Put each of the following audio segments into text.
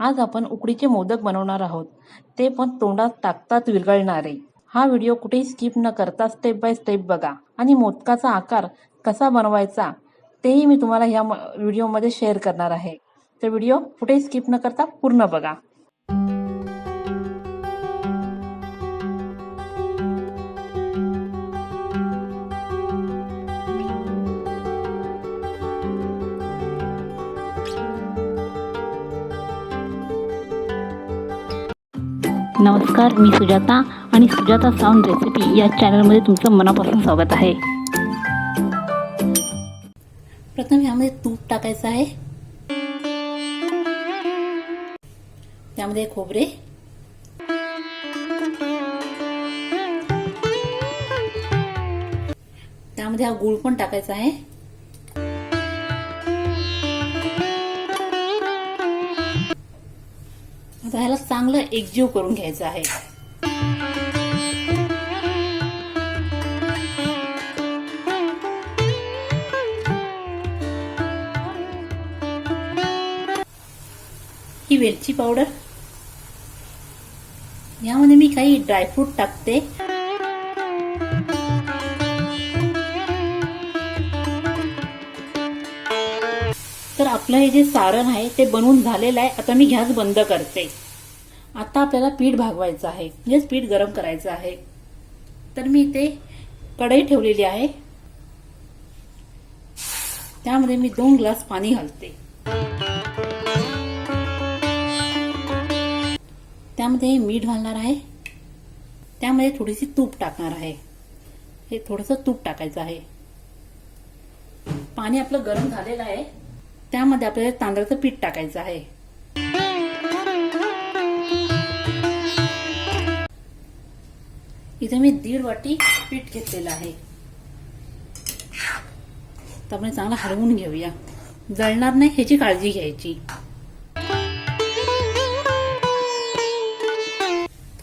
आज आपण उकडीचे मोदक बनवणार आहोत, ते पण तोंडात टाकताच विरघळणारे. हा व्हिडिओ कुठेही स्किप न करता स्टेप बाय स्टेप बघा आणि मोदकाचा आकार कसा बनवायचा तेही मी तुम्हाला या व्हिडिओमध्ये शेअर करणार आहे. तर व्हिडिओ कुठेही स्किप न करता पूर्ण बघा. नमस्कार, मी सुजाता आणि सुजाता साऊंड रेसिपी या चॅनलमध्ये तुमचं मनापासून स्वागत आहे. प्रथम यामध्ये तूप टाकायचं आहे. त्यामध्ये खोबरे, त्यामध्ये हा गूळ पण टाकायचा आहे. आता ह्याला चांगलं एकजीव करून घ्यायचं आहे. ही वेलची पावडर, यामध्ये मी काही ड्रायफ्रूट टाकते. तर आपलं हे जे सारण आहे ते बनवून झालेलं आहे. आता मी गॅस बंद करते. आता आपल्याला पीठ भागवायचं आहे, म्हणजे पीठ गरम करायचं आहे. तर मी इथे कढई ठेवलेली आहे, त्यामध्ये मी 2 ग्लास पाणी घालते. त्यामध्ये मीठ घालणार आहे. त्यामध्ये थोडीशी तूप टाकणार आहे. हे थोडंसं तूप टाकायचं आहे. पाणी आपलं गरम झालेलं आहे. त्यामध्ये आपल्याला तांदळाचं पीठ टाकायचं आहे. इथे मी 1.5 वाटी पीठ घेतलेलं आहे. तर आपण चांगलं हलवून घेऊया. जळणार नाही ह्याची काळजी घ्यायची.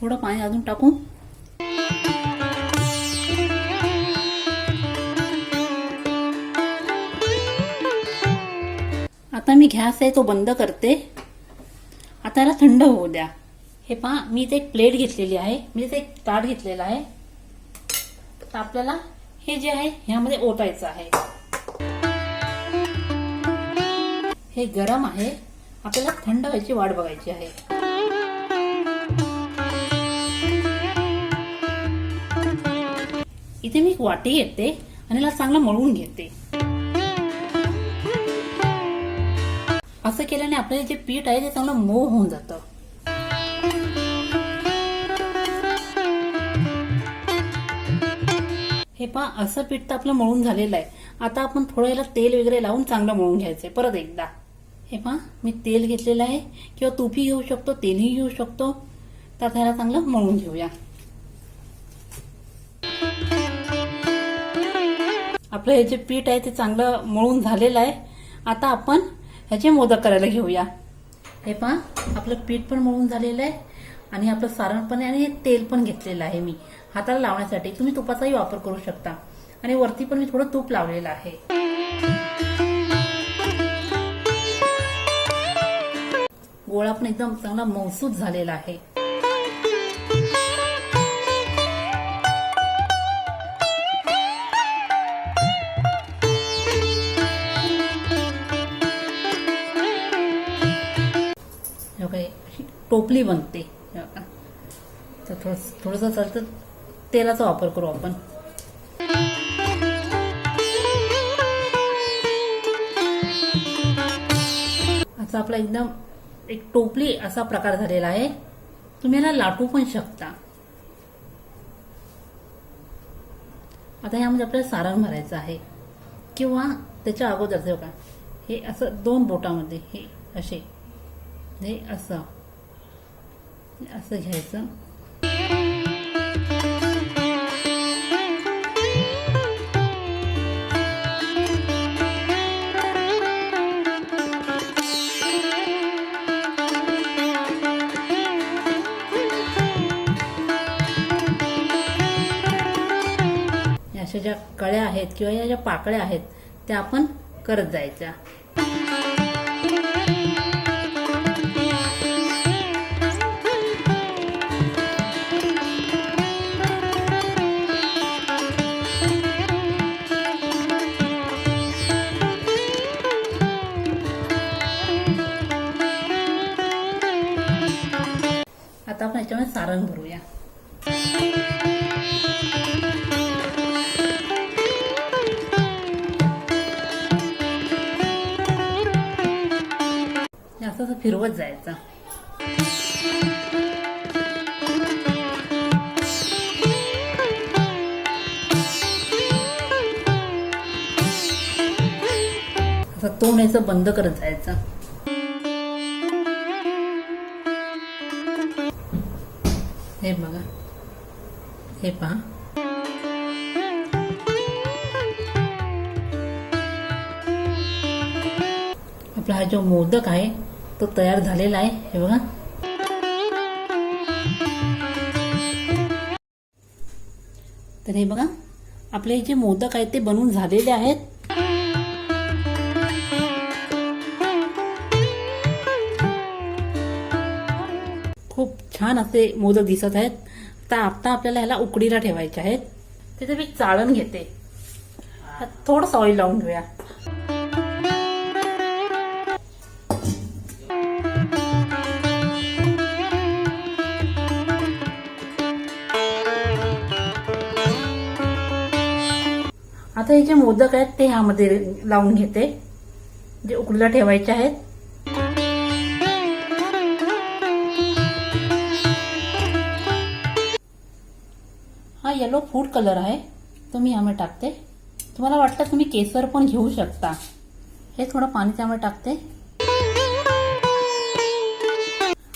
थोडं पाणी अजून टाकू. आता मी गॅस आहे तो बंद करते. आता याला थंड होऊ द्या. हे पहा, मी इथे एक प्लेट घेतलेली आहे, मी इथे एक ताट घेतलेला आहे. तर आपल्याला हे जे आहे ह्यामध्ये ओतायचं आहे. हे गरम आहे, आपल्याला थंड व्हायची वाट बघायची आहे. इथे मी वाटी घेते आणि याला चांगलं मळून घेते. असं केल्याने आपलं जे पीठ आहे ते चांगलं मऊ होऊन जातं. हे पहा, असं पीठ तर आपलं मळून झालेलं आहे. आता आपण थोडं याला तेल वगैरे लावून चांगलं मळून घ्यायचंय. परत एकदा हे पहा, मी तेल घेतलेलं आहे, किंवा तूपही घेऊ शकतो, तेलही घेऊ शकतो. तर ह्याला चांगलं मळून घेऊया. आपलं हे जे पीठ आहे ते चांगलं मळून झालेलं आहे. आता आपण ह्याचे मोदक करायला घेऊया. हे पहा, आपलं पीठ पण मळून झालेलं आहे आणि आपलं सारण पण आहे, आणि हे तेल पण घेतलेलं आहे मी हाताला लावण्यासाठी. तुम्ही तुपाचाही वापर करू शकता. आणि वरती पण मी थोडं तूप लावलेलं आहे. गोळा पण एकदम चांगला मऊसूत झालेला आहे. टोपली बनते. तर थोडंसं चालतं तेलाचा वापर करू आपण. असा आपला एकदम एक टोपली असा प्रकार झालेला आहे. तुम्ही याला लाटू पण शकता. आता यामध्ये आपल्याला सारण भरायचं आहे, किंवा त्याच्या अगोदर का हे असं 2 बोटामध्ये हे असे, हे असं असं घ्यायचं. अशा ज्या कळ्या आहेत किंवा या ज्या पाकळ्या आहेत त्या आपण करत जायच्या. आपण याच्यामध्ये सारण भरूया. असं फिरवत जायचं. असं तोंड याचं बंद करत जायचं. हे बघा, हे पहा. आपला हा जो मोदक आहे तो तयार झालेला आहे. हे बघा. तर हे बघा, आपले जे मोदक आहेत ते बनवून झालेले आहेत. खूप छान असे मोदक दिसत आहेत. तर आता आपल्याला ह्याला उकडीला ठेवायचे आहेत. तिथे मी चाळण घेते. थोडंसं ऑइल लावून घेऊया. आता हे जे मोदक आहेत ते ह्यामध्ये लावून घेते, जे उकडीला ठेवायचे आहेत. हा येलो फूड कलर आहे तो मी यामध्ये टाकते. तुम्हाला वाटलं तुम्ही केसर पण घेऊ शकता. हे थोडं पाणी त्यामध्ये टाकते.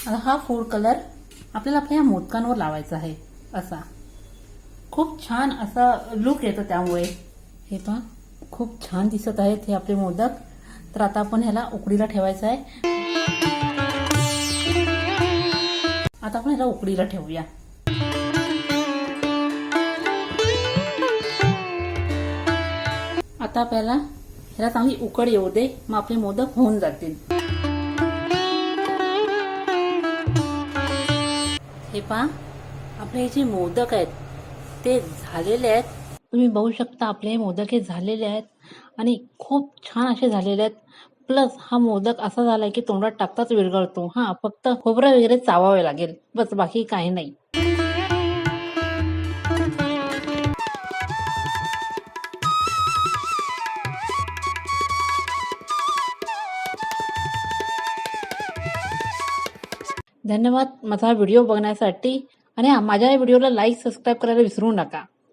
आता हा फूड कलर आपल्याला आपल्या ह्या मोदकांवर लावायचा आहे. असा खूप छान असा लुक येतो त्यामुळे. हे पहा, खूप छान दिसत आहेत हे आपले मोदक. तर आता आपण ह्याला उकडीला ठेवायचं आहे. आता आपण ह्याला उकडीला ठेवूया. आता आपल्याला ह्याला चांगली उकड येऊ दे, मग आपले मोदक होऊन जातील. हे पहा, आपले जे मोदक आहेत ते झालेले आहेत. तुम्ही बघू शकता आपले हे मोदक हे झालेले आहेत आणि खूप छान असे झालेले आहेत. प्लस हा मोदक असा झालाय की तोंडात टाकताच विरघळतो. हा फक्त खोबरं वगैरे चावावे लागेल, बस, बाकी काही नाही. धन्यवाद माझा व्हिडिओ बघण्यासाठी. आणि माझ्या व्हिडिओला लाईक सबस्क्राईब करायला विसरू नका.